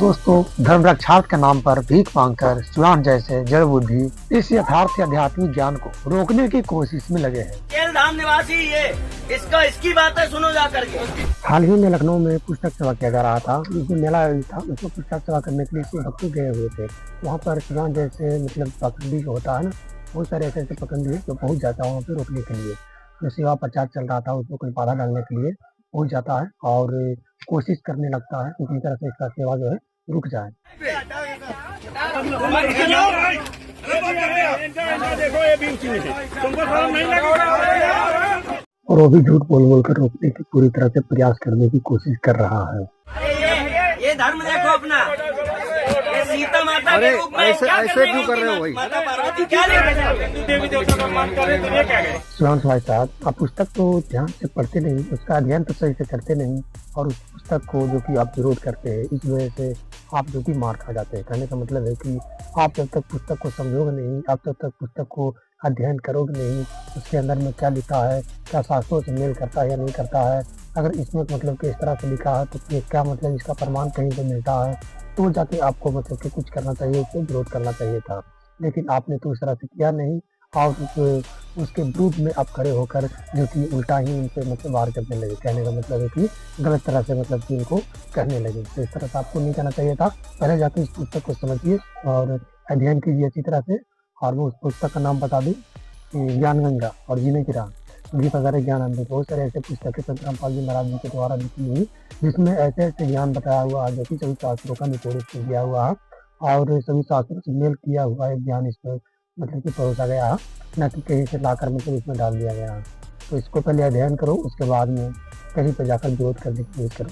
दोस्तों, धर्म रक्षार्थ के नाम पर भीख मांगकर शिवान जैसे जड़ बुद्धि इस यथार्थ आध्यात्मिक ज्ञान को रोकने की कोशिश में लगे हैं। केल धाम निवासी ये इसकी बातें सुनो जा करके। हाल ही में लखनऊ में पुस्तक सेवा किया जा रहा था। उसमें मेला आयोजित था, उसको पुस्तक सेवा करने के लिए शिव भक्त गए हुए थे। वहाँ पर शिवान जैसे पखंडी जो होता है ना, बहुत सारे ऐसे पखंडी जो पहुँच जाता है वहाँ पे रोकने के लिए। जो सेवा प्रचार चल रहा था उसको कोई बाधा डालने के लिए पहुँच जाता है और कोशिश करने लगता है कि किसी तरह से इसका सेवा जो है रुक जाए। और वो भी झूठ बोल बोल कर रोकने की पूरी तरह से प्रयास करने की कोशिश कर रहा है। ये धर्म देखो अपना, ये सीता माता के रूप में ऐसे क्यों कर रहे हो भाई? माता पार्वती क्या देवी देवता का मान कर रहे हो, तो ये क्या है? शिवान भाई साहब, आप पुस्तक तो ध्यान से पढ़ते नहीं, उसका अध्ययन तो सही से करते नहीं और उस पुस्तक को जो कि आप विरोध करते हैं, इस वजह से आप जो कि मार खा जाते हैं। कहने का मतलब है कि आप जब तक पुस्तक को समझोगे नहीं, आप जब तक पुस्तक को अध्ययन करोगे नहीं, उसके अंदर में क्या लिखा है, क्या शास्त्रों से मेल करता है या नहीं करता है, अगर इसमें मतलब कि इस तरह से लिखा है तो ये क्या मतलब इसका प्रमाण कहीं पे मिलता है, तो जाके आपको मतलब कि कुछ करना चाहिए, उसको विरोध करना चाहिए था। लेकिन आपने तो इस तरह से किया नहीं और उसके विरुद्ध में आप खड़े होकर जो कि उल्टा ही इनसे मतलब वार करने लगे। कहने का मतलब है कि गलत तरह से मतलब कि इनको कहने लगे। तो इस तरह से आपको नहीं कहना चाहिए था। पहले जाके इस पुस्तक को समझिए और अध्ययन कीजिए अच्छी तरह से। और मैं उस पुस्तक का नाम बता दूं कि ज्ञान गंगा और जीने की राह, गीत वगैरह ज्ञान अमृत, बहुत सारे ऐसे पुस्तकें संत रामपाल जी महाराज जी के द्वारा लिखी हुई, जिसमें ऐसे ऐसे ज्ञान बताया हुआ है जो कि सभी शास्त्रों का निचोड़ किया हुआ है और सभी शास्त्रों से मेल किया हुआ है ज्ञान इसमें मतलब कि परोसा गया है, न कि कहीं से लाकर मतलब इसमें डाल दिया गया है। तो इसको पहले अध्ययन करो, उसके बाद में कहीं पर जाकर विरोध करने की कोशिश करो।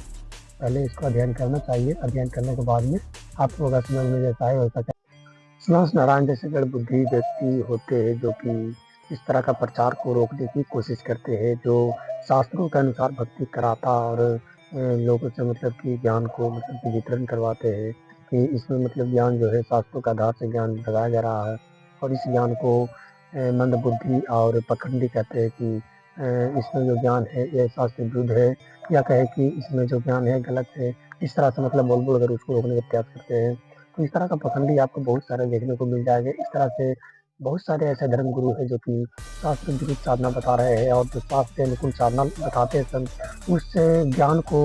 पहले इसको अध्ययन करना चाहिए, अध्ययन करने के बाद में आपको अगर समझ में जैसा है वैसा। शिवांश नारायण जैसे जड़ बुद्धि व्यक्ति होते हैं जो कि इस तरह का प्रचार को रोकने की कोशिश करते हैं, जो शास्त्रों के अनुसार भक्ति कराता और लोगों से मतलब कि ज्ञान को मतलब कि वितरण करवाते हैं कि इसमें मतलब ज्ञान जो है शास्त्रों के आधार से ज्ञान लगाया जा रहा है और इस ज्ञान को मंद बुद्धि और पखंडी कहते हैं कि इसमें जो ज्ञान है यह शास्त्र विरुद्ध है या कहे कि इसमें जो ज्ञान है गलत है। इस तरह से मतलब बोल बोल कर उसको रोकने का प्रयास करते हैं। तो इस तरह का पखंडी आपको बहुत सारे देखने को मिल जाएंगे। इस तरह से बहुत सारे ऐसे धर्म गुरु हैं जो कि शास्त्र विरुद्ध साधना बता रहे हैं और जो शास्त्र के अनुकूल साधना बताते हैं संत, उस ज्ञान को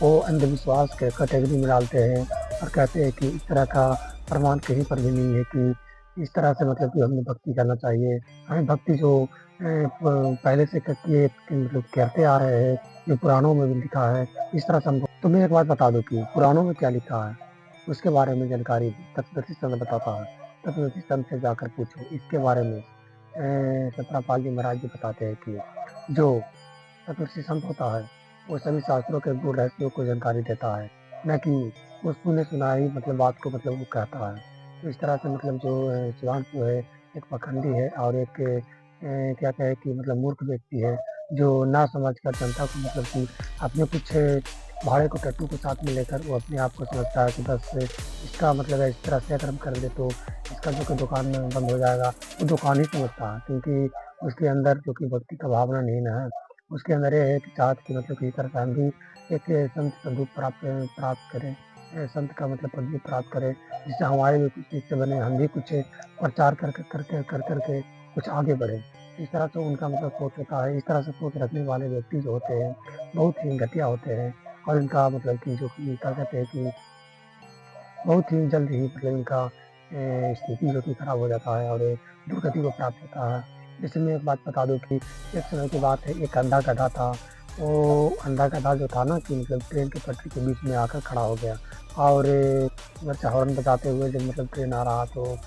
वो अंधविश्वास के कैटेगरी में डालते हैं और कहते हैं कि इस तरह का प्रमाण कहीं पर भी नहीं है कि इस तरह से मतलब कि हमें भक्ति करना चाहिए। हमें भक्ति जो पहले से किए मतलब करते आ रहे हैं, जो पुराणों में भी लिखा है, इस तरह से हम। तो मैं एक बात बता दूं कि पुराणों में क्या लिखा है उसके बारे में जानकारी तत्वदर्शी संत बताता है। तत्वदर्शी संत से जाकर पूछो इसके बारे में। सतरापाल जी महाराज जी बताते हैं कि जो तत्वदर्शी संत होता है वो सभी शास्त्रों के गुण रहस्यों को जानकारी देता है, न कि उस सुने सुनाई मतलब बात को मतलब वो कहता है। तो इस तरह से मतलब जो शिवांश जो है एक पखंडी है और एक क्या कहे कि मतलब मूर्ख व्यक्ति है जो ना समझ कर जनता को मतलब कि अपने कुछ भाड़े को टट्टू के साथ में लेकर वो अपने आप को समझता है कि बस इसका मतलब है इस तरह से अगर हम कर दे तो इसका जो कि दुकान में बंद हो जाएगा। वो दुकान ही समझता है क्योंकि उसके अंदर जो कि भक्ति का भावना नहीं ना है। उसके अंदर ये है कि चाहत की मतलब कि तरह से हम भी एक संत स्वरूप प्राप्त करें, संत का मतलब पदवी प्राप्त करें, जिससे हमारे भी कुछ हिस्से बने, हम भी कुछ प्रचार कर करके कुछ आगे बढ़े। इस तरह से उनका मतलब सोच होता है। इस तरह से सोच रखने वाले व्यक्ति जो होते हैं बहुत ही घटिया होते हैं और इनका मतलब कि जो कि क्या कहते हैं कि बहुत ही जल्द ही मतलब इनका स्थिति जो कि खराब हो जाता है और दुर्गति को प्राप्त होता है। जैसे मैं एक बात बता दूं कि एक समय की बात है, एक अंधा गधा था। वो अंधा गधा जो था ना कि मतलब ट्रेन की पटरी के बीच में आकर खड़ा हो गया और उधर से हॉर्न बजाते हुए जब मतलब ट्रेन आ रहा तो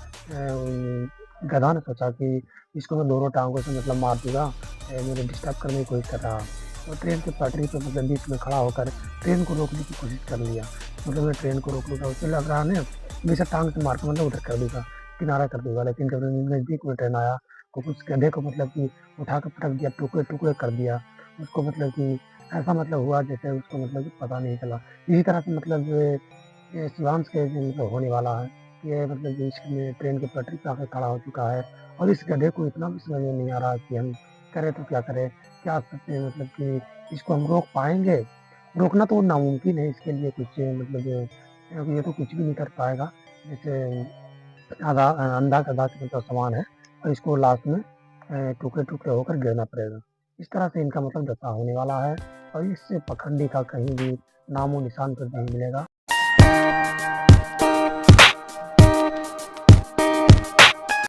गधा ने सोचा कि इसको मैं दोनों टांगों से मतलब मार दूंगा, मुझे डिस्टर्ब करने की कोशिश कर रहा। और ट्रेन की पटरी पर मतलब बीच में खड़ा होकर ट्रेन को रोकने की कोशिश कर लिया। मतलब मैं ट्रेन को रोक लूँगा, उसे लग रहा है हमेशा टांग से मार के मतलब उधर कर दूंगा, किनारा कर दूंगा। लेकिन जब नज़दीक में ट्रेन आया तो कुछ गधे को मतलब कि उठा कर पटक दिया, टुकड़े टुकड़े कर दिया उसको। मतलब कि ऐसा मतलब हुआ जैसे उसको मतलब कि पता नहीं चला। इसी तरह से मतलब ये शिवांश के जो मतलब होने वाला है, ये मतलब बीच में ट्रेन की पटरी पे आकर खड़ा हो चुका है और इस गधे को इतना भी समझ में नहीं आ रहा कि हम करें तो क्या करें, क्या सकते हैं मतलब कि इसको हम रोक पाएंगे। रोकना तो नामुमकिन है, इसके लिए कुछ मतलब क्योंकि ये तो कुछ भी नहीं कर पाएगा। जैसे आधा अंधा का दाँत मतलब समान है और इसको लास्ट में टुकड़े-टुकड़े होकर गिरना पड़ेगा। इस तरह से इनका मतलब दशा होने वाला है और इससे पाखंडी का कहीं भी नामो-निशान फिर नहीं मिलेगा।